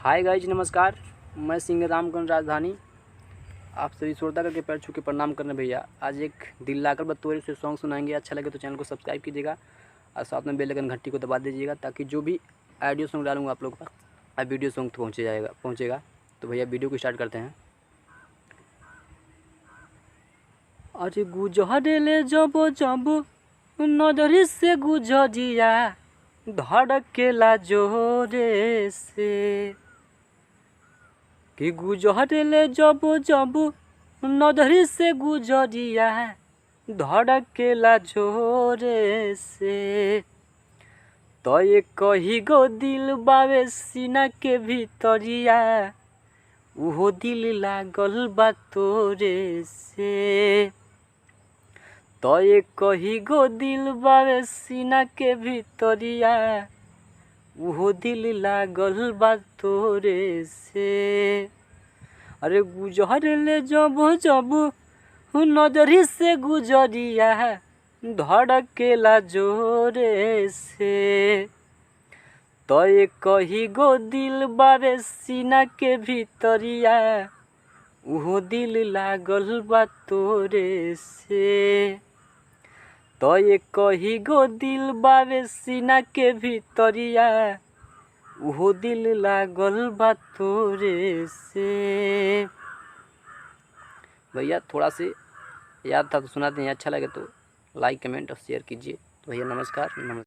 Hi guys, नमस्कार। मैं singer Ramganj राजधानी आप सभी श्रोता करके पैर छू के प्रणाम करने भैया। आज एक दिल लाकर बतौर से सॉन्ग सुनाएंगे। अच्छा लगे तो चैनल को सब्सक्राइब कीजिएगा और साथ में बेल आइकन घंटी को दबा दीजिएगा ताकि जो भी ऑडियो सॉन्ग डालूंगा आप लोगों का वीडियो सॉन्ग पहुँचेगा। तो भैया वीडियो को स्टार्ट करते हैं। अरे गुजरेले जब जब नजरी से गुजरिया धड़केला जोरे से कि गुजरेले जब जब नजरी से गुजरिया धड़केला जोरे से तो ये कही गो दिल बावे सीना के भीतरिया उहो दिल लागल बा तोरे से। तो ये कही गो दिल बावे सीना के भीतरिया उहो दिल लागल बा तोरे से। अरे गुजरेले जब जब नजरी से गुजरिया धड़केला जोरे से तो ये कही गो दिल बावे सीना के भीतरिया उहो दिल लागल बा तोरे से। तो ये कही गो दिल बावे सीना के भीतरिया उहो दिल लागल बा तोरे से। भैया थोड़ा से याद था तो सुना दें। अच्छा लगे तो लाइक कमेंट और शेयर कीजिए। तो भैया नमस्कार।